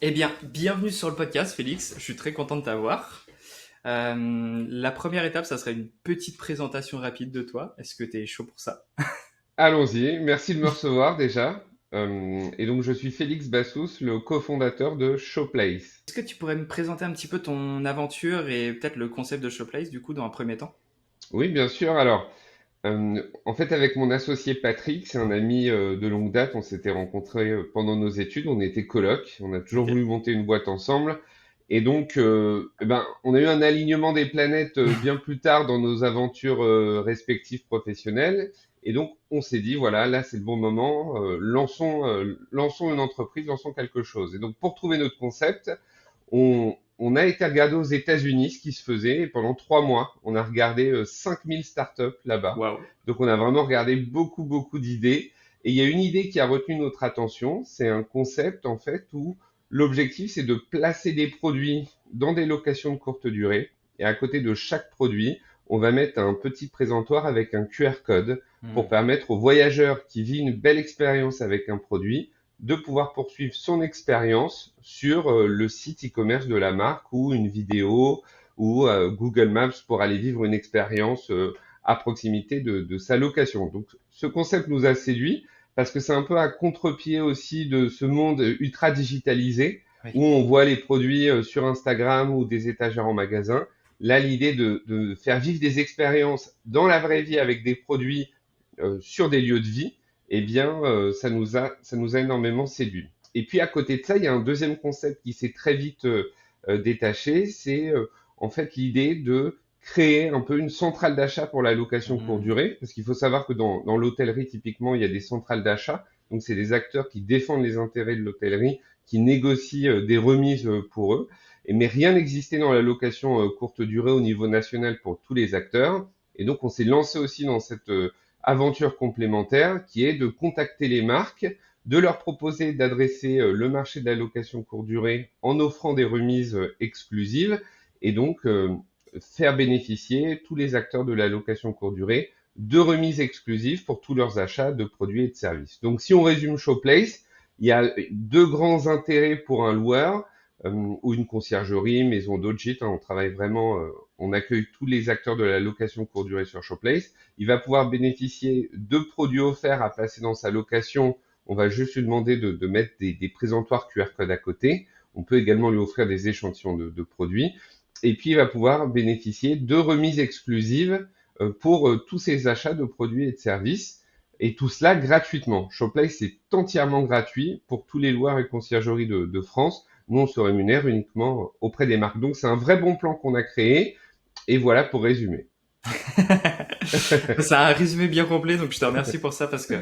Eh bien, bienvenue sur le podcast, Félix. Je suis très content de t'avoir. La première étape, ça serait une petite présentation rapide de toi. Est-ce que tu es chaud pour ça? Allons-y, merci de me recevoir déjà. Et donc je suis Félix Bassous, le cofondateur de Showplace. Est-ce que tu pourrais me présenter un petit peu ton aventure et peut-être le concept de Showplace, du coup, dans un premier temps? Oui, bien sûr. Alors, en fait, avec mon associé Patrick, c'est un ami de longue date. On s'était rencontrés pendant nos études. On était colocs. On a toujours Ok. voulu monter une boîte ensemble. Et donc, on a eu un alignement des planètes bien plus tard dans nos aventures respectives professionnelles. Et donc, on s'est dit, voilà, là, c'est le bon moment. Lançons une entreprise, lançons quelque chose. Et donc, pour trouver notre concept, on a été regarder aux États-Unis ce qui se faisait et pendant 3 mois, on a regardé 5000 startups là-bas. Waouh. Donc on a vraiment regardé beaucoup, beaucoup d'idées. Et il y a une idée qui a retenu notre attention, c'est un concept en fait où l'objectif c'est de placer des produits dans des locations de courte durée. Et à côté de chaque produit, on va mettre un petit présentoir avec un QR code pour Hmm. permettre aux voyageurs qui vivent une belle expérience avec un produit de pouvoir poursuivre son expérience sur le site e-commerce de la marque ou une vidéo ou Google Maps pour aller vivre une expérience à proximité de sa location. Donc ce concept nous a séduit parce que c'est un peu à contre-pied aussi de ce monde ultra digitalisé Oui. où on voit les produits sur Instagram ou des étagères en magasin. Là, l'idée de faire vivre des expériences dans la vraie vie avec des produits sur des lieux de vie, eh bien, ça nous a énormément séduit. Et puis à côté de ça, il y a un deuxième concept qui s'est très vite détaché, c'est en fait l'idée de créer un peu une centrale d'achat pour la location courte Hmm. durée, parce qu'il faut savoir que dans l'hôtellerie, typiquement, il y a des centrales d'achat, donc c'est des acteurs qui défendent les intérêts de l'hôtellerie, qui négocient des remises pour eux, mais rien n'existait dans la location courte durée au niveau national pour tous les acteurs, et donc on s'est lancé aussi dans cette aventure complémentaire qui est de contacter les marques, de leur proposer d'adresser le marché de la location courte durée en offrant des remises exclusives et donc faire bénéficier tous les acteurs de la location courte durée de remises exclusives pour tous leurs achats de produits et de services. Donc si on résume Showplace, il y a deux grands intérêts pour un loueur ou une conciergerie, maison d'hôte gîte, on travaille vraiment, on accueille tous les acteurs de la location courte durée sur Showplace. Il va pouvoir bénéficier de produits offerts à placer dans sa location. On va juste lui demander de mettre des présentoirs QR code à côté. On peut également lui offrir des échantillons de produits. Et puis, il va pouvoir bénéficier de remises exclusives pour tous ses achats de produits et de services. Et tout cela gratuitement. Showplace est entièrement gratuit pour tous les loueurs et conciergeries de France. Nous, on se rémunère uniquement auprès des marques. Donc, c'est un vrai bon plan qu'on a créé. Et voilà pour résumer. C'est un résumé bien complet, donc je te remercie pour ça parce que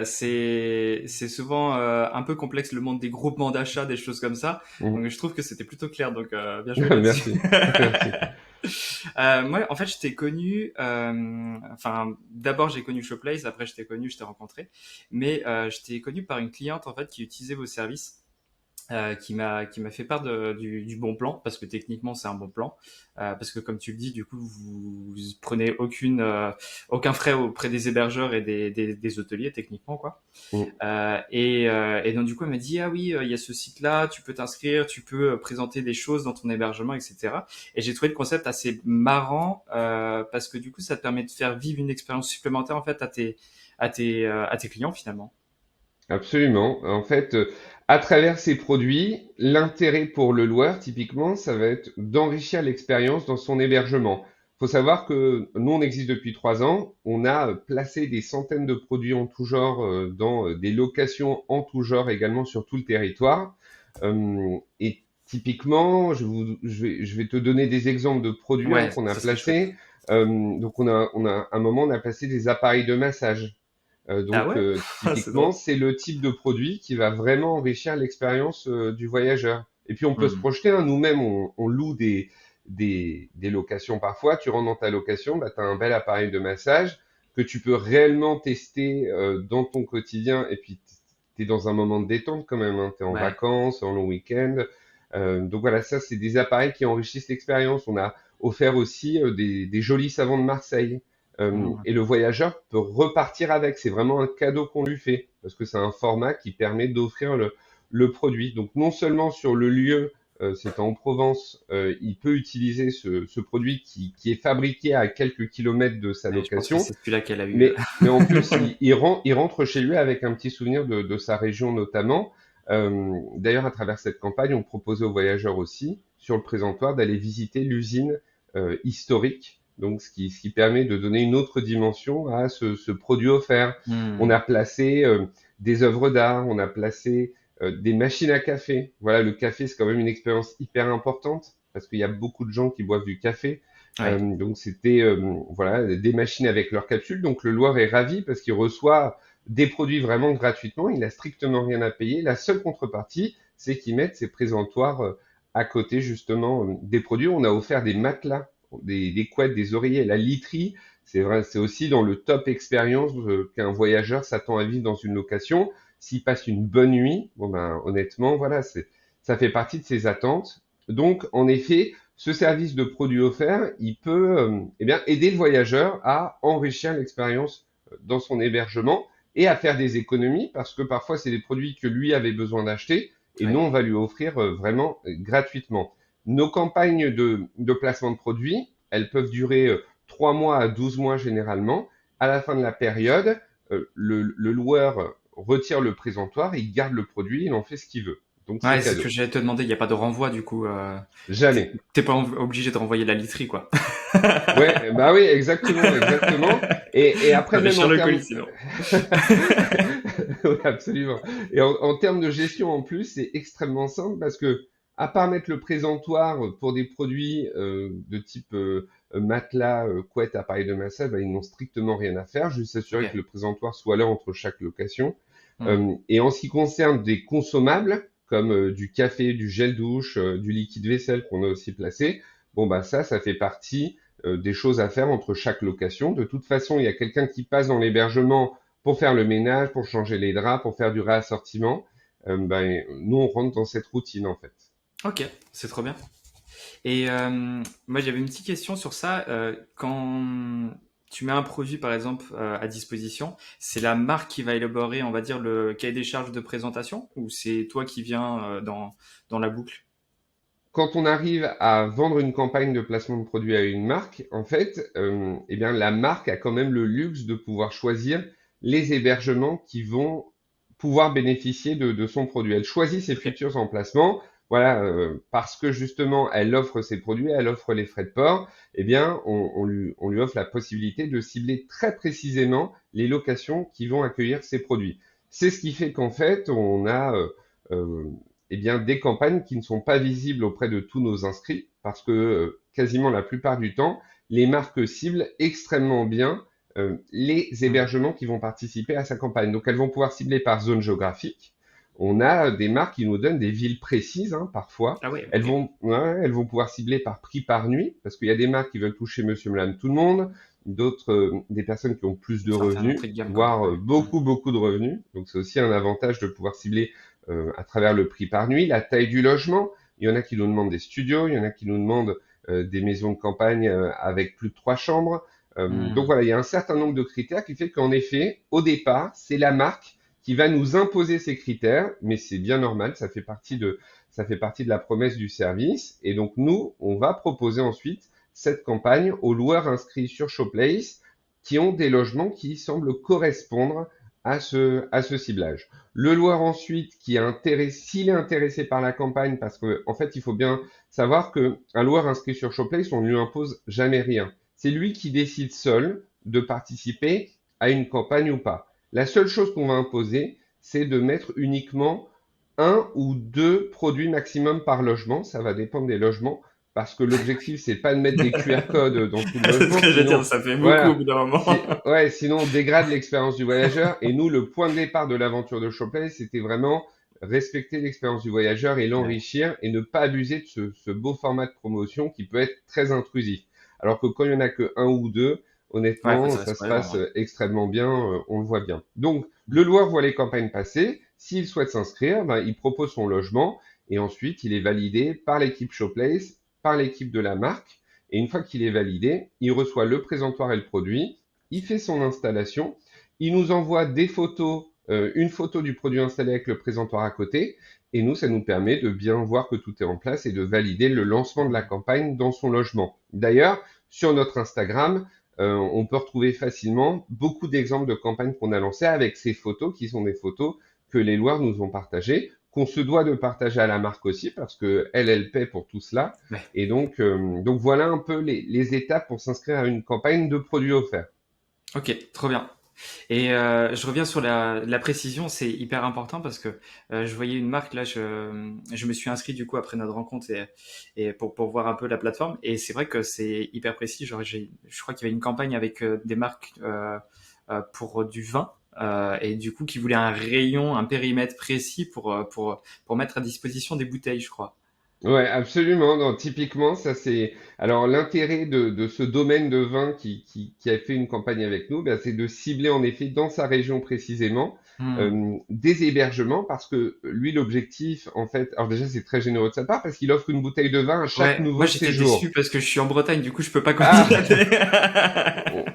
c'est souvent un peu complexe le monde des groupements d'achat, des choses comme ça. Donc je trouve que c'était plutôt clair, donc bien joué là-dessus. Merci. Merci. Moi, en fait, je t'ai connu. Enfin, d'abord j'ai connu Showplace, après je t'ai rencontré, mais je t'ai connu par une cliente en fait qui utilisait vos services qui m'a fait part du bon plan parce que techniquement c'est un bon plan parce que comme tu le dis du coup vous prenez aucun frais auprès des hébergeurs et des hôteliers techniquement quoi et donc du coup elle m'a dit ah oui il y a ce site là tu peux t'inscrire tu peux présenter des choses dans ton hébergement etc et j'ai trouvé le concept assez marrant parce que du coup ça te permet de faire vivre une expérience supplémentaire en fait à tes clients finalement. Absolument. En fait, à travers ces produits, l'intérêt pour le loueur, typiquement, ça va être d'enrichir l'expérience dans son hébergement. Il faut savoir que nous, on existe depuis 3 ans. On a placé des centaines de produits en tout genre dans des locations en tout genre également sur tout le territoire. Et typiquement, je vais te donner des exemples de produits Ouais, qu'on a ça serait chouette. placés. Donc, à un moment, on a placé des appareils de massage. Ah Donc, ouais. C'est typiquement, drôle. c'est le type de produit qui va vraiment enrichir l'expérience du voyageur. Et puis, on peut se Hmm. projeter, hein, nous-mêmes, on loue des locations parfois. Tu rentres dans ta location, bah, tu as un bel appareil de massage que tu peux réellement tester dans ton quotidien. Et puis, tu es dans un moment de détente quand même. Tu es en Ouais. vacances, en long week-end. Donc voilà, ça, c'est des appareils qui enrichissent l'expérience. On a offert aussi des jolis savons de Marseille. Hmm. Et le voyageur peut repartir avec. C'est vraiment un cadeau qu'on lui fait parce que c'est un format qui permet d'offrir le produit. Donc non seulement sur le lieu, c'est en Provence, il peut utiliser ce produit qui est fabriqué à quelques kilomètres de sa Ouais, je pense que location, c'est celui-là qu'elle a eu. mais en plus, il rentre chez lui avec un petit souvenir de sa région notamment. D'ailleurs, à travers cette campagne, on proposait aux voyageurs aussi, sur le présentoir, d'aller visiter l'usine historique, donc ce qui permet de donner une autre dimension à ce produit offert. On a Hmm. placé des œuvres d'art, on a placé des machines à café. Voilà, le café, c'est quand même une expérience hyper importante, parce qu'il y a beaucoup de gens qui boivent du café. Ouais. Donc c'était voilà des machines avec leurs capsules. Donc le Loir est ravi parce qu'il reçoit des produits vraiment gratuitement. Il a strictement rien à payer. La seule contrepartie, c'est qu'ils mettent ces présentoirs à côté justement des produits. On a offert des matelas, des couettes, des oreillers, la literie. C'est vrai, c'est aussi dans le top expérience qu'un voyageur s'attend à vivre dans une location. S'il passe une bonne nuit, bon ben honnêtement, voilà, ça fait partie de ses attentes. Donc en effet, ce service de produits offerts, il peut eh bien, aider le voyageur à enrichir l'expérience dans son hébergement et à faire des économies parce que parfois c'est des produits que lui avait besoin d'acheter et nous Ouais. on va lui offrir vraiment gratuitement. Nos campagnes de placement de produits, elles peuvent durer 3 mois à 12 mois généralement. À la fin de la période, le loueur retire le présentoir, il garde le produit, il en fait ce qu'il veut. Donc c'est Ouais, c'est ce que cadeau. j'allais te demander. Il n'y a pas de renvoi, du coup. Jamais. T'es pas obligé de renvoyer la literie, quoi. Ouais, bah oui, exactement, exactement. Et Ça après, fait même cher en le colis, termes, sinon. oui, absolument. Et en termes de gestion en plus, c'est extrêmement simple parce que, à part mettre le présentoir pour des produits de type matelas, couette, appareil de massage, bah, ils n'ont strictement rien à faire. Juste s'assurer que Ok. le présentoir soit là entre chaque location. Hmm. Et en ce qui concerne des consommables, comme du café, du gel douche, du liquide vaisselle qu'on a aussi placé, bon bah ça fait partie des choses à faire entre chaque location. De toute façon, il y a quelqu'un qui passe dans l'hébergement pour faire le ménage, pour changer les draps, pour faire du réassortiment. Ben, nous, on rentre dans cette routine en fait. Ok, c'est trop bien. Et moi, j'avais une petite question sur ça. Quand tu mets un produit, par exemple, à disposition, c'est la marque qui va élaborer, on va dire, le cahier des charges de présentation, ou c'est toi qui viens dans la boucle? Quand on arrive à vendre une campagne de placement de produits à une marque, en fait, eh bien, la marque a quand même le luxe de pouvoir choisir les hébergements qui vont pouvoir bénéficier de son produit. Elle choisit ses Ok. futurs emplacements, voilà, parce que justement, elle offre ses produits, elle offre les frais de port. Eh bien, on lui offre la possibilité de cibler très précisément les locations qui vont accueillir ces produits. C'est ce qui fait qu'en fait, on a euh, eh bien, des campagnes qui ne sont pas visibles auprès de tous nos inscrits parce que quasiment la plupart du temps, les marques ciblent extrêmement bien les Hmm. hébergements qui vont participer à sa campagne. Donc, elles vont pouvoir cibler par zone géographique. On a des marques qui nous donnent des villes précises, hein, parfois. Ah ouais, Elles ok. vont, ouais, elles vont pouvoir cibler par prix par nuit, parce qu'il y a des marques qui veulent toucher monsieur, madame, tout le monde, d'autres, des personnes qui ont plus de Certaines revenus, entrées de gamme, quoi. voire Ouais. Hmm. beaucoup, beaucoup de revenus. Donc, c'est aussi un avantage de pouvoir cibler à travers le prix par nuit, la taille du logement. Il y en a qui nous demandent des studios, il y en a qui nous demandent des maisons de campagne avec plus de 3 chambres. Donc Hmm. voilà, il y a un certain nombre de critères qui fait qu'en effet, au départ, c'est la marque qui va nous imposer ces critères, mais c'est bien normal, ça fait partie de la promesse du service. Et donc nous, on va proposer ensuite cette campagne aux loueurs inscrits sur Showplace qui ont des logements qui semblent correspondre à ce ciblage. Le loueur ensuite qui est intéressé, s'il est intéressé par la campagne, parce que en fait, il faut bien savoir que un loueur inscrit sur Showplace, on ne lui impose jamais rien. C'est lui qui décide seul de participer à une campagne ou pas. La seule chose qu'on va imposer, c'est de mettre uniquement un ou deux produits maximum par logement. Ça va dépendre des logements, parce que l'objectif, c'est pas de mettre des QR codes dans tout le C'est ce logement, que j'allais dire, sinon, ça fait beaucoup au voilà. bout d'un moment. Ouais, sinon on dégrade l'expérience du voyageur. Et nous, le point de départ de l'aventure de Showplace, c'était vraiment respecter l'expérience du voyageur et Ouais. l'enrichir et ne pas abuser de ce beau format de promotion qui peut être très intrusif. Alors que quand il y en a que un ou deux, Ouais, faut que honnêtement, ça ça reste se cohérent, passe ouais. extrêmement bien, on le voit bien. Donc, le loueur voit les campagnes passer. S'il souhaite s'inscrire, ben, il propose son logement et ensuite il est validé par l'équipe Showplace, par l'équipe de la marque. Et une fois qu'il est validé, il reçoit le présentoir et le produit, il fait son installation, il nous envoie des photos une photo du produit installé avec le présentoir à côté. Et nous, ça nous permet de bien voir que tout est en place et de valider le lancement de la campagne dans son logement. D'ailleurs, sur notre Instagram, on peut retrouver facilement beaucoup d'exemples de campagnes qu'on a lancées avec ces photos qui sont des photos que les loueurs nous ont partagées, qu'on se doit de partager à la marque aussi parce que elle paie pour tout cela. Ouais. Et donc voilà un peu les étapes pour s'inscrire à une campagne de produits offerts. Ok, trop bien. Et je reviens sur la précision, c'est hyper important parce que je voyais une marque là, je me suis inscrit du coup après notre rencontre et pour voir un peu la plateforme et c'est vrai que c'est hyper précis. Genre je crois qu'il y avait une campagne avec des marques pour du vin et du coup qui voulaient un rayon, un périmètre précis pour mettre à disposition des bouteilles, je crois. Ouais, absolument. Non, typiquement, ça c'est. Alors l'intérêt de ce domaine de vin qui a fait une campagne avec nous, ben, c'est de cibler en effet dans sa région précisément Hmm. des hébergements parce que lui l'objectif en fait. Alors déjà c'est très généreux de sa part parce qu'il offre une bouteille de vin à chaque Ouais, moi nouveau j'étais déçu séjour. parce que je suis en Bretagne, du coup je peux pas Ah, candidater.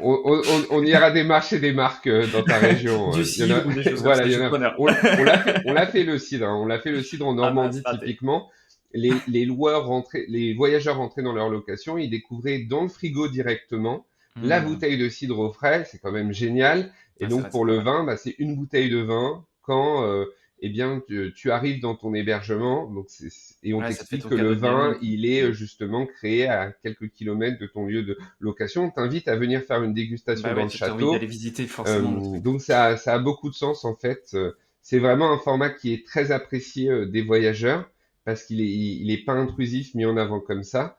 on ira démarcher des marques dans ta région. Du Il y en a, cidre ou des choses comme voilà, ça, il je y en suis a. preneur. On l'a fait le cidre. On l'a fait le cidre en Ah mince, Normandie raté. typiquement. Les loueurs rentraient, les voyageurs rentraient dans leur location, ils découvraient dans le frigo directement la Hmm. bouteille de cidre au frais. C'est quand même génial. Et Ouais, c'est donc vrai, c'est pour pas le mal. vin, bah, c'est une bouteille de vin quand eh bien tu arrives dans ton hébergement. Et on Ouais, ça te fait t'explique ton que le cadeau de vin, bienvenue, quoi. il est justement créé à quelques kilomètres de ton lieu de location. On t'invite à venir faire une dégustation Bah dans ouais, le t'as envie d'aller château. visiter forcément le truc. Donc ça a beaucoup de sens en fait. C'est vraiment un format qui est très apprécié des voyageurs parce il est pas intrusif, mis en avant comme ça.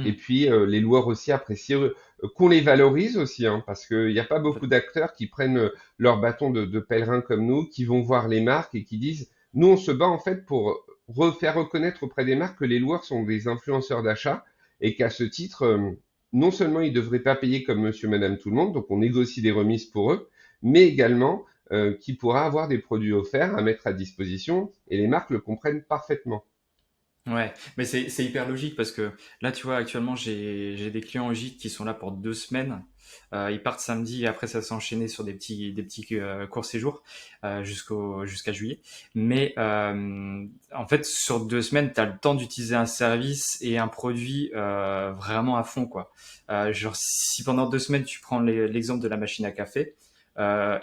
Et Hmm. puis les loueurs aussi apprécient qu'on les valorise aussi, hein, parce qu'il n'y a pas beaucoup Complètement. d'acteurs qui prennent leur bâton de pèlerin comme nous, qui vont voir les marques et qui disent, nous on se bat en fait pour refaire reconnaître auprès des marques que les loueurs sont des influenceurs d'achat et qu'à ce titre, non seulement ils ne devraient pas payer comme monsieur, madame, tout le monde, donc on négocie des remises pour eux, mais également qui pourra avoir des produits offerts à mettre à disposition et les marques le comprennent parfaitement. Ouais, mais c'est hyper logique parce que là, tu vois, actuellement, j'ai des clients au gîte qui sont là pour 2 semaines. Ils partent samedi et après ça s'est enchaîné sur des petits courts séjours jusqu'à juillet. Mais en fait, sur 2 semaines, tu as le temps d'utiliser un service et un produit vraiment à fond, quoi. Genre, si pendant 2 semaines tu prends l'exemple de la machine à café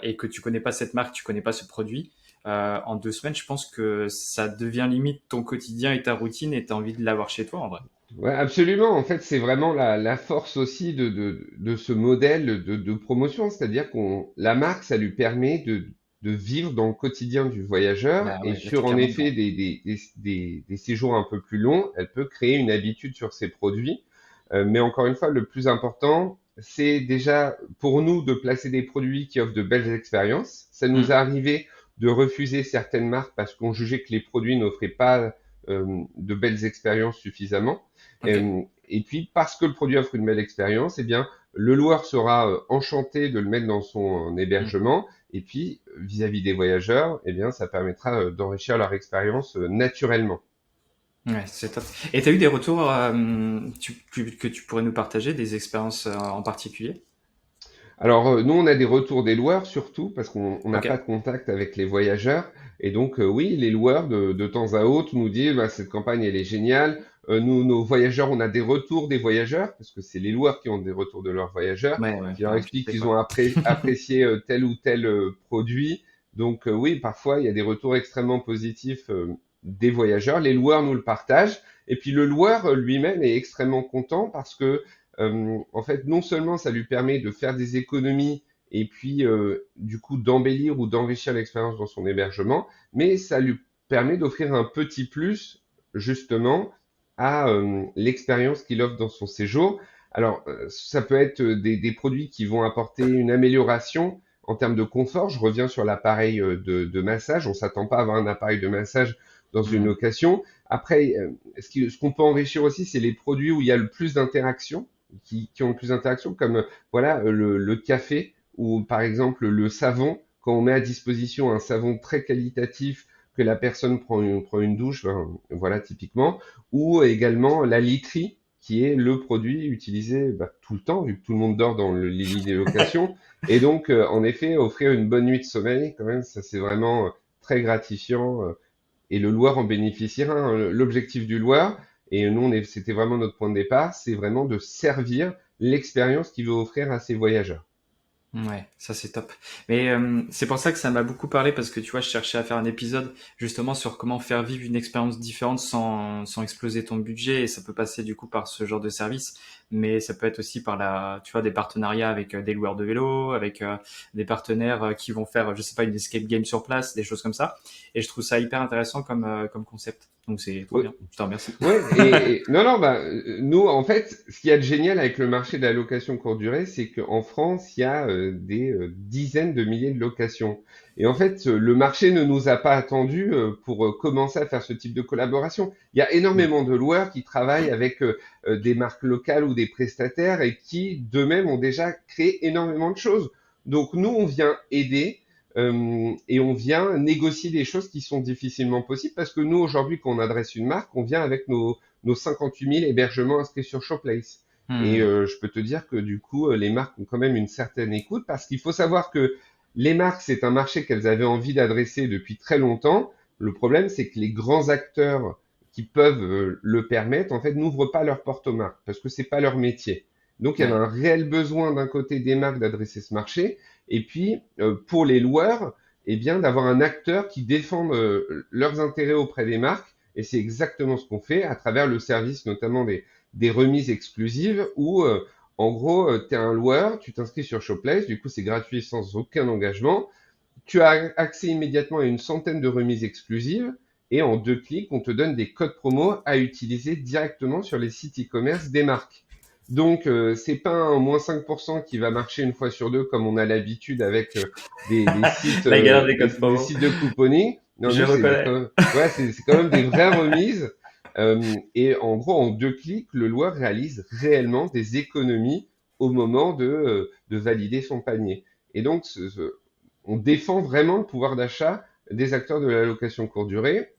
et que tu connais pas cette marque, tu connais pas ce produit en 2 semaines, je pense que ça devient limite ton quotidien et ta routine et tu as envie de l'avoir chez toi en vrai. Ouais, absolument. En fait, c'est vraiment la force aussi de ce modèle de promotion, c'est-à-dire la marque, ça lui permet de vivre dans le quotidien du voyageur Bah et ouais, là t'es sur en clairement effet dedans. des séjours un peu plus longs, elle peut créer une habitude sur ses produits. Mais encore une fois, le plus important, c'est déjà pour nous de placer des produits qui offrent de belles expériences. Ça nous Hmm. est arrivé de refuser certaines marques parce qu'on jugeait que les produits n'offraient pas de belles expériences suffisamment. Ok. Et puis, parce que le produit offre une belle expérience, eh bien, le loueur sera enchanté de le mettre dans son Hmm. hébergement. Et puis, vis-à-vis des voyageurs, eh bien, ça permettra d'enrichir leur expérience naturellement. Ouais, c'est top. Et t'as eu des retours que tu pourrais nous partager, des expériences en particulier? Alors, nous, on a des retours des loueurs surtout parce qu'on n'a Ok. pas de contact avec les voyageurs. Et donc, oui, les loueurs, de temps à autre, nous disent, bah, cette campagne, elle est géniale. Nous, nos voyageurs, on a des retours des voyageurs parce que c'est les loueurs qui ont des retours de leurs voyageurs, Ouais, ouais, qui leur faire un expliquent feedback, qu'ils quoi. ont apprécié tel ou tel produit. Donc, oui, parfois, il y a des retours extrêmement positifs des voyageurs. Les loueurs nous le partagent. Et puis, le loueur lui-même est extrêmement content parce que en fait, non seulement ça lui permet de faire des économies et puis du coup d'embellir ou d'enrichir l'expérience dans son hébergement, mais ça lui permet d'offrir un petit plus justement à l'expérience qu'il offre dans son séjour. Alors, ça peut être des produits qui vont apporter une amélioration en termes de confort. Je reviens sur l'appareil de massage. On s'attend pas à avoir un appareil de massage dans une Hmm. ce qu'on peut enrichir aussi, c'est les produits où il y a le plus d'interaction qui ont le plus d'interaction, comme voilà le café ou par exemple le savon. Quand on met à disposition un savon très qualitatif, que la personne prend une douche, ben, voilà typiquement, ou également la literie qui est le produit utilisé tout le temps, vu que tout le monde dort dans les lits des locations. Et donc, en effet, offrir une bonne nuit de sommeil, quand même, ça c'est vraiment très gratifiant. Et le loueur en bénéficiera, hein. L'objectif du loueur, et nous, c'était vraiment notre point de départ, c'est vraiment de servir l'expérience qu'il veut offrir à ses voyageurs. Ouais, ça c'est top. Mais c'est pour ça que ça m'a beaucoup parlé parce que tu vois, je cherchais à faire un épisode justement sur comment faire vivre une expérience différente sans exploser ton budget et ça peut passer du coup par ce genre de service, mais ça peut être aussi par tu vois, des partenariats avec des loueurs de vélo, avec des partenaires qui vont faire, je sais pas, une escape game sur place, des choses comme ça. Et je trouve ça hyper intéressant comme concept. Donc c'est trop bien. Je te remercie. Ouais, non, non, nous, en fait, ce qu'il y a de génial avec le marché de la location courte durée, c'est qu'en France, il y a des dizaines de milliers de locations. Et en fait, le marché ne nous a pas attendus pour commencer à faire ce type de collaboration. Il y a Mm. énormément de loueurs qui travaillent avec des marques locales ou des prestataires et qui, d'eux-mêmes, ont déjà créé énormément de choses. Donc, nous, on vient aider. Et on vient négocier des choses qui sont difficilement possibles parce que nous, aujourd'hui, quand on adresse une marque, on vient avec nos 58 000 hébergements inscrits sur Showplace. Et Hmm. je peux te dire que du coup, les marques ont quand même une certaine écoute parce qu'il faut savoir que les marques, c'est un marché qu'elles avaient envie d'adresser depuis très longtemps. Le problème, c'est que les grands acteurs qui peuvent le permettre, en fait, n'ouvrent pas leurs portes aux marques parce que c'est pas leur métier. Donc, il y avait Ouais. un réel besoin d'un côté des marques d'adresser ce marché et puis, pour les loueurs, eh bien, d'avoir un acteur qui défende leurs intérêts auprès des marques. Et c'est exactement ce qu'on fait à travers le service, notamment des remises exclusives où, en gros, tu es un loueur, tu t'inscris sur Showplace, du coup, c'est gratuit sans aucun engagement. Tu as accès immédiatement à une centaine de remises exclusives et en 2 clics, on te donne des codes promo à utiliser directement sur les sites e-commerce des marques. Donc, c'est pas un -5% qui va marcher une fois sur deux comme on a l'habitude avec des sites, La galère des codes des promo. sites de couponing. Non, Je nous, reconnais. ouais, c'est quand même des vraies remises. Et en gros, en 2 clics, le loueur réalise réellement des économies au moment de valider son panier. Et donc, on défend vraiment le pouvoir d'achat des acteurs de la location courte durée.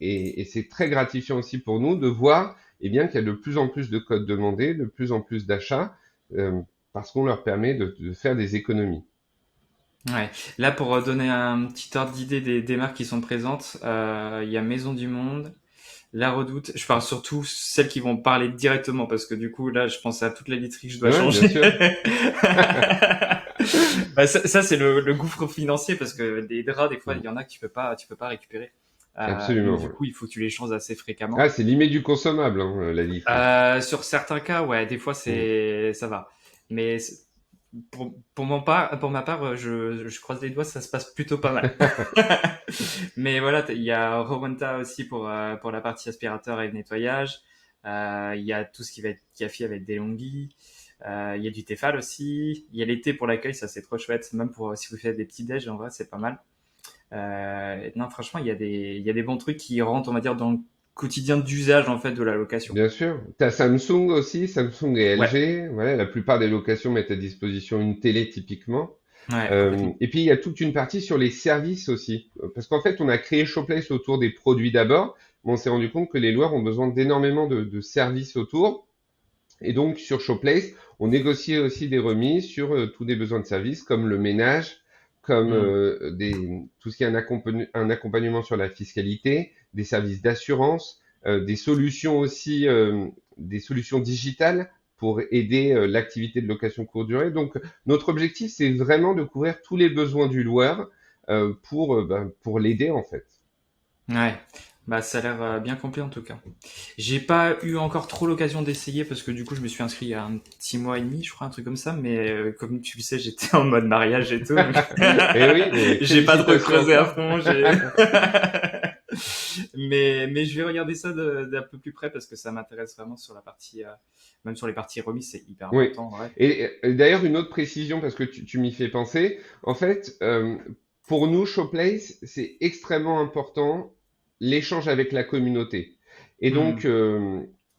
Et c'est très gratifiant aussi pour nous de voir bien, qu'il y a de plus en plus de codes demandés, de plus en plus d'achats, parce qu'on leur permet de faire des économies. Ouais. Là, pour donner un petit ordre d'idée des marques qui sont présentes, il y a Maison du Monde, La Redoute. Je parle surtout celles qui vont parler directement parce que du coup, là, je pense à toute la literie que je dois Ouais, bien changer. sûr. Bah, ça c'est le gouffre financier parce que des draps, des fois, il y en a que tu peux pas récupérer. Donc Absolument. du Ouais. coup, il faut que tu les changes assez fréquemment. Ah, c'est limite du consommable, hein, la literie. Sur certains cas, ouais, des fois Mm. ça va. Mais pour ma part, je croise les doigts, ça se passe plutôt pas mal. Mais voilà, il y a Rowenta aussi pour la partie aspirateur et nettoyage. Il y a tout ce qui va être Kiafi avec des longis. Il y a du Tefal aussi. Il y a l'été pour l'accueil, ça c'est trop chouette. Même pour si vous faites des petits déj, en vrai, c'est pas mal. Non, franchement, il y a des bons trucs qui rentrent, on va dire, dans le quotidien d'usage en fait de la location. Bien sûr. T'as Samsung aussi, Samsung et Ouais, LG. Voilà, la plupart des locations mettent à disposition une télé typiquement. ouais, complètement. Et puis il y a toute une partie sur les services aussi, parce qu'en fait on a créé Showplace autour des produits d'abord, mais on s'est rendu compte que les loueurs ont besoin d'énormément de services autour. Et donc, sur Showplace, on négocie aussi des remises sur tous des besoins de service, comme le ménage, comme Hmm. tout ce qui est un accompagnement sur la fiscalité, des services d'assurance, des solutions aussi, des solutions digitales pour aider l'activité de location courte durée. Donc, notre objectif, c'est vraiment de couvrir tous les besoins du loueur pour l'aider en fait. Ouais. Bah, ça a l'air bien complet en tout cas. J'ai pas eu encore trop l'occasion d'essayer parce que du coup je me suis inscrit il y a un petit mois et demi, je crois, un truc comme ça. Mais comme tu le sais, j'étais en mode mariage et tout, donc Et oui, et j'ai pas trop félicitations à creusé à toi. fond. Mais je vais regarder ça d'un peu plus près parce que ça m'intéresse vraiment sur la partie, même sur les parties remises, c'est hyper Oui. important en vrai. Et d'ailleurs, une autre précision, parce que tu m'y fais penser, en fait, pour nous, Showplace, c'est extrêmement important l'échange avec la communauté. Et Hmm. donc,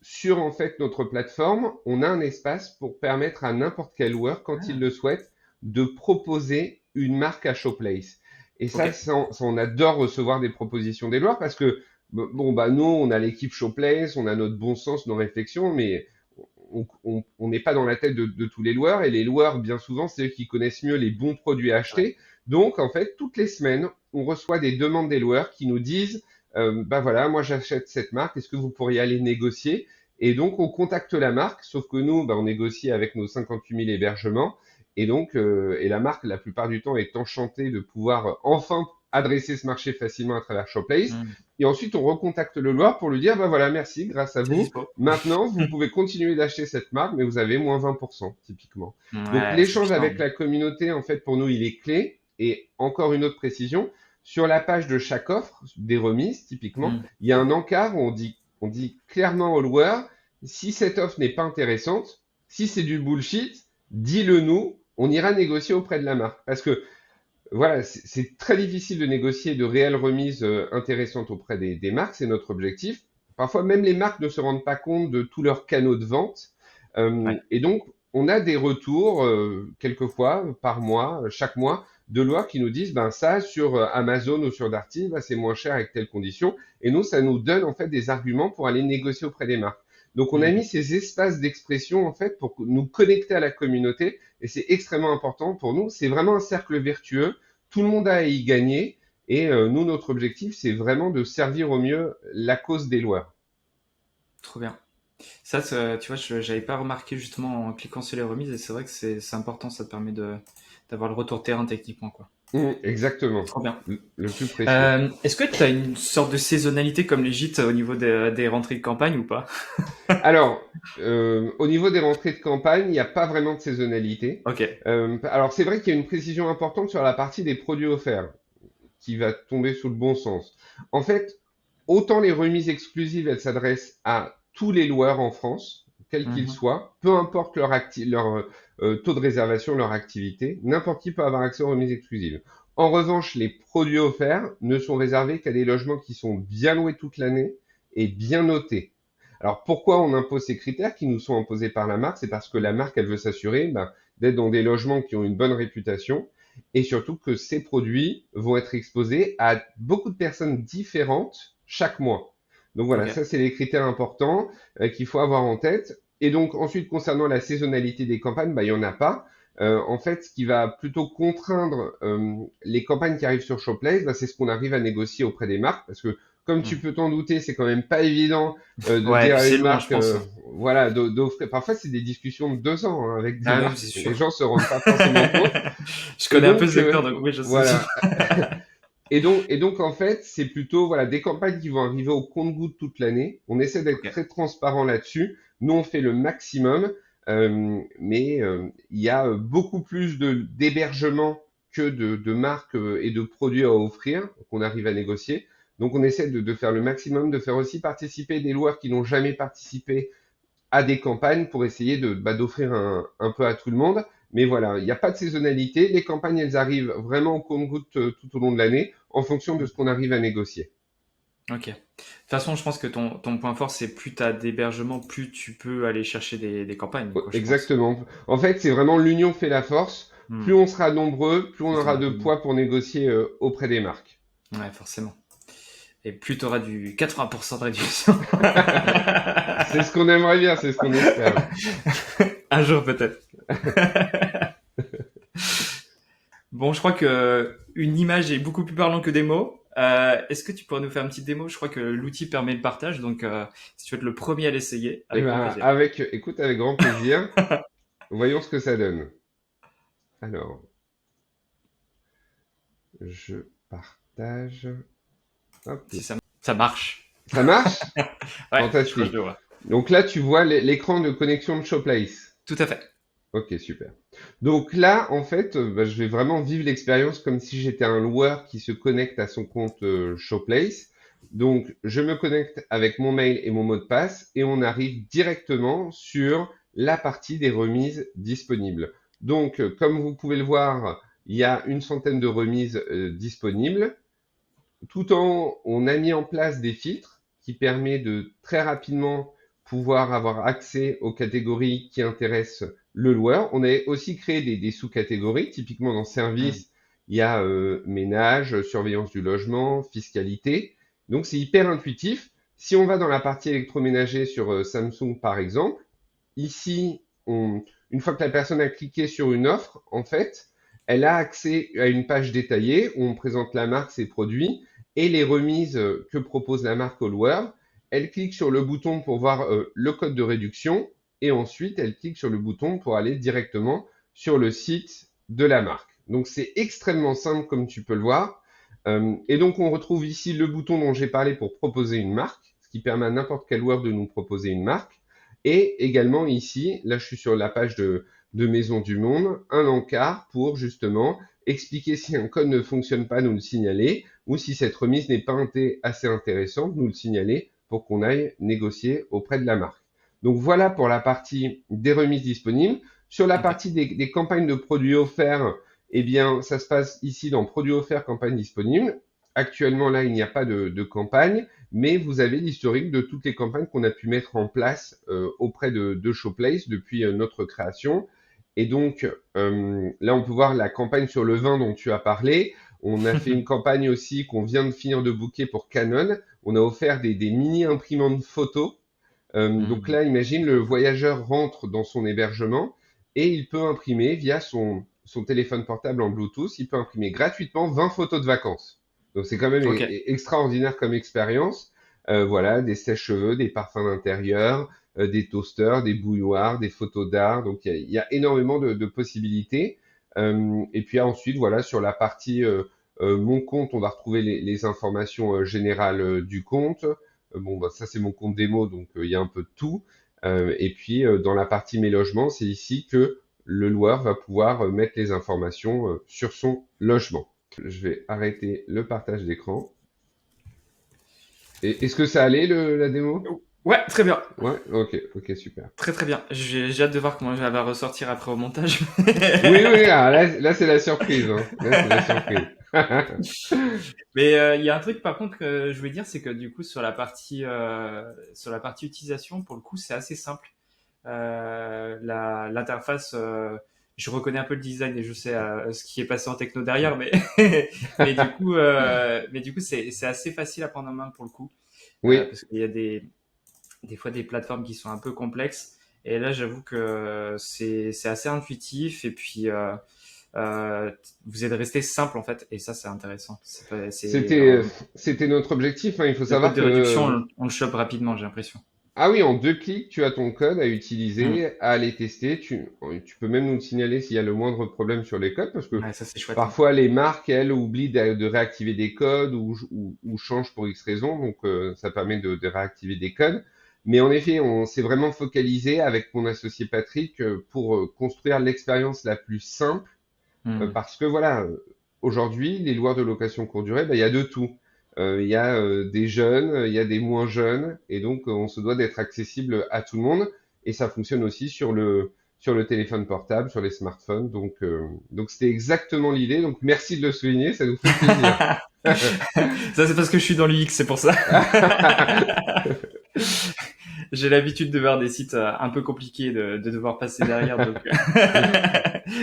sur en fait notre plateforme, on a un espace pour permettre à n'importe quel loueur, quand il Ah, le souhaite, de proposer une marque à Showplace. Et ok. on adore recevoir des propositions des loueurs parce que, bon, bah, nous, on a l'équipe Showplace, on a notre bon sens, nos réflexions, mais on n'est pas dans la tête de tous les loueurs, et les loueurs, bien souvent, c'est eux qui connaissent mieux les bons produits à acheter. Donc, en fait, toutes les semaines, on reçoit des demandes des loueurs qui nous disent, bah voilà, moi j'achète cette marque, est-ce que vous pourriez aller négocier? Et donc, on contacte la marque, sauf que nous, bah, on négocie avec nos 58 000 hébergements. Et donc, et la marque, la plupart du temps, est enchantée de pouvoir enfin adresser ce marché facilement à travers Showplace. Hmm. Et ensuite, on recontacte le loueur pour lui dire, bah voilà, merci, grâce à C'est vous. dispo. Maintenant, vous pouvez continuer d'acheter cette marque, mais vous avez moins 20%, typiquement. Donc, Ouais, c'est l'échange puissant. avec la communauté, en fait, pour nous, il est clé. Et encore une autre précision, sur la page de chaque offre, des remises, typiquement, Hmm. il y a un encart où on dit clairement au loueur, si cette offre n'est pas intéressante, si c'est du bullshit, dis-le nous, on ira négocier auprès de la marque. Parce que voilà, c'est très difficile de négocier de réelles remises intéressantes auprès des marques, c'est notre objectif. Parfois, même les marques ne se rendent pas compte de tous leurs canaux de vente. Ouais. Et donc, on a des retours, quelquefois, par mois, chaque mois, de loueurs qui nous disent, ben ça, sur Amazon ou sur Darty, ben, c'est moins cher avec telle condition. Et nous, ça nous donne en fait des arguments pour aller négocier auprès des marques. Donc, on a Hmm. mis ces espaces d'expression en fait pour nous connecter à la communauté, et c'est extrêmement important pour nous. C'est vraiment un cercle vertueux. Tout le monde a à y gagner. Et nous, notre objectif, c'est vraiment de servir au mieux la cause des loueurs. Trop bien. Ça, tu vois, j'avais pas remarqué justement en cliquant sur les remises et c'est vrai que c'est important, ça te permet d'avoir le retour terrain techniquement, quoi. Exactement. Trop bien. Le plus précieux. Est-ce que tu as une sorte de saisonnalité comme les gîtes au niveau des rentrées de campagne ou pas? Alors, au niveau des rentrées de campagne, il n'y a pas vraiment de saisonnalité. Ok. Alors, c'est vrai qu'il y a une précision importante sur la partie des produits offerts, qui va tomber sous le bon sens. En fait, autant les remises exclusives, elles s'adressent à tous les loueurs en France, quels qu'ils Mhm. soient, peu importe leur taux de réservation, leur activité, n'importe qui peut avoir accès aux remises exclusives. En revanche, les produits offerts ne sont réservés qu'à des logements qui sont bien loués toute l'année et bien notés. Alors pourquoi on impose ces critères qui nous sont imposés par la marque? C'est parce que la marque, elle veut s'assurer d'être dans des logements qui ont une bonne réputation, et surtout que ces produits vont être exposés à beaucoup de personnes différentes chaque mois. Donc voilà, Ok. ça c'est les critères importants qu'il faut avoir en tête. Et donc ensuite, concernant la saisonnalité des campagnes, bah, il n'y en a pas. En fait, ce qui va plutôt contraindre les campagnes qui arrivent sur Showplace, bah, c'est ce qu'on arrive à négocier auprès des marques, parce que comme tu Hmm. peux t'en douter, c'est quand même pas évident de Ouais, et dire puis à c'est une long, je marque, pense. voilà, d'offrir. Parfois, c'est des discussions de 2 ans hein, avec des Ah oui, marques. c'est Les sûr. gens se rendent pas forcément compte. Je Et connais un peu donc, ce secteur, donc oui, je sais aussi. voilà. Et donc, en fait, c'est plutôt voilà, des campagnes qui vont arriver au compte-gouttes toute l'année. On essaie d'être Ok. très transparent là-dessus. Nous, on fait le maximum, mais il y a beaucoup plus d'hébergements que de marques et de produits à offrir qu'on arrive à négocier. Donc, on essaie de faire le maximum, de faire aussi participer des loueurs qui n'ont jamais participé à des campagnes pour essayer d'offrir un peu à tout le monde. Mais voilà, il n'y a pas de saisonnalité. Les campagnes, elles arrivent vraiment au compte-gouttes tout au long de l'année en fonction de ce qu'on arrive à négocier. Ok. De toute façon, je pense que ton point fort, c'est plus t'as d'hébergement, plus tu peux aller chercher des campagnes, quoi, je pense. Exactement. En fait, c'est vraiment l'union fait la force. Hmm. Plus on sera nombreux, plus on Plus t'en aura as de plus de monde. poids pour négocier auprès des marques. Ouais, forcément. Et plus t'auras du 80% de réduction. C'est ce qu'on aimerait bien, c'est ce qu'on espère. Un jour peut-être. Bon, je crois que une image est beaucoup plus parlant que des mots. Est-ce que tu pourrais nous faire une petite démo? Je crois que l'outil permet le partage, donc si tu veux être le premier à l'essayer, Eh avec grand ben, plaisir. écoute, avec grand plaisir. Voyons ce que ça donne. Alors, je partage. Hop. Si ça marche. Ça marche? Ouais, je crois que je Fantastique. le vois. Donc là, tu vois l'écran de connexion de Showplace. Tout à fait. Ok, super. Donc là, en fait, je vais vraiment vivre l'expérience comme si j'étais un loueur qui se connecte à son compte Showplace. Donc, je me connecte avec mon mail et mon mot de passe et on arrive directement sur la partie des remises disponibles. Donc, comme vous pouvez le voir, il y a une centaine de remises disponibles. Tout en, on a mis en place des filtres qui permettent de très rapidement pouvoir avoir accès aux catégories qui intéressent le loueur. On a aussi créé des sous-catégories. Typiquement dans Hmm. service, il y a ménage, surveillance du logement, fiscalité. Donc c'est hyper intuitif. Si on va dans la partie électroménager sur Samsung par exemple, ici, une fois que la personne a cliqué sur une offre, en fait, elle a accès à une page détaillée où on présente la marque, ses produits et les remises que propose la marque au loueur. Elle clique sur le bouton pour voir le code de réduction et ensuite elle clique sur le bouton pour aller directement sur le site de la marque. Donc c'est extrêmement simple comme tu peux le voir. Et donc on retrouve ici le bouton dont j'ai parlé pour proposer une marque, ce qui permet à n'importe quel loueur de nous proposer une marque. Et également ici, là je suis sur la page de Maison du Monde, un encart pour justement expliquer si un code ne fonctionne pas, nous le signaler, ou si cette remise n'est pas assez intéressante, nous le signaler pour qu'on aille négocier auprès de la marque. Donc voilà pour la partie des remises disponibles. Sur la Ok. partie des campagnes de produits offerts, eh bien, ça se passe ici dans produits offerts, campagne disponible. Actuellement, là, il n'y a pas de campagne, mais vous avez l'historique de toutes les campagnes qu'on a pu mettre en place auprès de Showplace depuis notre création. Et donc, là, on peut voir la campagne sur le vin dont tu as parlé. On a fait une campagne aussi qu'on vient de finir de booker pour Canon. On a offert des mini imprimantes photos. Donc Hmm. là, imagine, le voyageur rentre dans son hébergement et il peut imprimer via son téléphone portable en Bluetooth, il peut imprimer gratuitement 20 photos de vacances. Donc c'est quand même Ok. extraordinaire comme expérience. Voilà, des sèche-cheveux, des parfums d'intérieur, des toasters, des bouilloires, des photos d'art. Donc il y a énormément de possibilités. Et puis ensuite, voilà, sur la partie mon compte, on va retrouver les informations générales du compte. Bon, bah, ça c'est mon compte démo, donc il y a un peu de tout. Et puis dans la partie mes logements, c'est ici que le loueur va pouvoir mettre les informations sur son logement. Je vais arrêter le partage d'écran. Et est-ce que ça allait la démo? Ouais, très bien. Ouais, ok, ok, super. Très très bien. J'ai hâte de voir comment elle va ressortir après au montage. Oui, oui, ah, là c'est la surprise, hein. Là c'est la surprise. Mais il y a un truc par contre que je voulais dire, c'est que du coup sur la partie utilisation, pour le coup, c'est assez simple. L'interface, je reconnais un peu le design et je sais ce qui est passé en techno derrière, mais mais du coup, c'est assez facile à prendre en main pour le coup, Oui, parce qu'il y a des fois des plateformes qui sont un peu complexes. Et là, j'avoue que c'est assez intuitif et puis euh, vous êtes resté simple en fait, et ça c'est intéressant. c'était c'était notre objectif, hein. Il faut Le code savoir de réduction, que on le chope rapidement, j'ai l'impression. ah oui, en 2 clics, tu as ton code à Hmm. utiliser, à aller tester. Tu peux même nous signaler s'il y a le moindre problème sur les codes, parce que Ouais, ça c'est chouette. Hein. parfois les marques, elles, oublient de réactiver des codes ou changent pour X raison, donc ça permet de réactiver des codes. Mais en effet, on s'est vraiment focalisé avec mon associé Patrick pour construire l'expérience la plus simple Hmm. parce que voilà, aujourd'hui, les loueurs de location courte durée, bah, il y a de tout. Il y a des jeunes, il y a des moins jeunes, et donc on se doit d'être accessible à tout le monde. Et ça fonctionne aussi sur le téléphone portable, sur les smartphones. Donc c'était exactement l'idée. Donc merci de le souligner, ça nous fait plaisir. Ça c'est parce que je suis dans l'UX, c'est pour ça. J'ai l'habitude de voir des sites un peu compliqués de devoir passer derrière, donc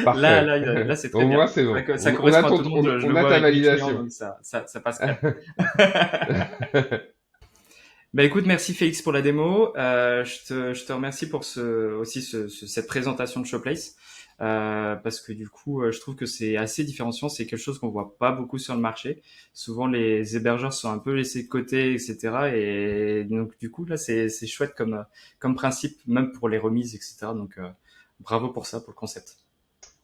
Parfait. là c'est très Au bien. moins c'est bon. Ça On a correspond à tout le monde. Je le on a vois ta avec mes clients, validation. donc ça passe crème. Bah écoute, merci Félix pour la démo. Je te remercie pour cette présentation de Showplace. Parce que du coup, je trouve que c'est assez différenciant. C'est quelque chose qu'on voit pas beaucoup sur le marché. Souvent, les hébergeurs sont un peu laissés de côté, etc. Et donc, du coup, là, c'est chouette comme principe, même pour les remises, etc. Donc, bravo pour ça, pour le concept.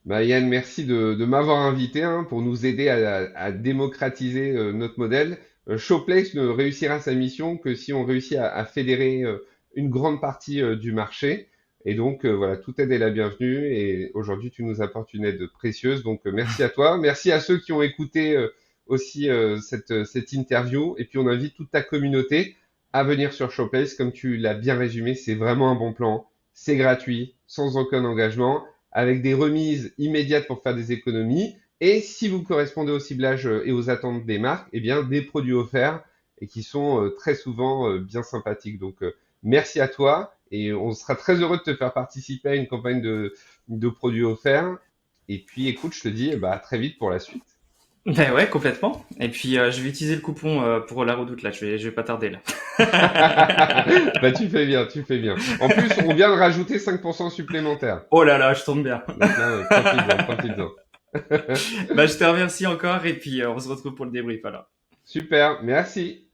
Bah Yann, merci de m'avoir invité hein, pour nous aider à démocratiser notre modèle. Showplace ne réussira sa mission que si on réussit à fédérer une grande partie du marché. Et donc voilà, toute aide est la bienvenue. Et aujourd'hui, tu nous apportes une aide précieuse. Donc merci à toi. Merci à ceux qui ont écouté aussi cette interview. Et puis on invite toute ta communauté à venir sur Showplace. Comme tu l'as bien résumé, c'est vraiment un bon plan. C'est gratuit, sans aucun engagement avec des remises immédiates pour faire des économies. Et si vous correspondez au ciblage et aux attentes des marques, eh bien des produits offerts et qui sont très souvent bien sympathiques. Donc merci à toi et on sera très heureux de te faire participer à une campagne de produits offerts. Et puis écoute, je te dis bah, à très vite pour la suite. Ben ouais, complètement. Et puis je vais utiliser le coupon pour la Redoute là. Je vais pas tarder là. Bah, tu fais bien, tu fais bien. En plus, on vient de rajouter 5% supplémentaires. Oh là là, je tombe bien. Donc là, profites-en, profites-en. Bah je te remercie encore et puis on se retrouve pour le débrief alors. Super, merci.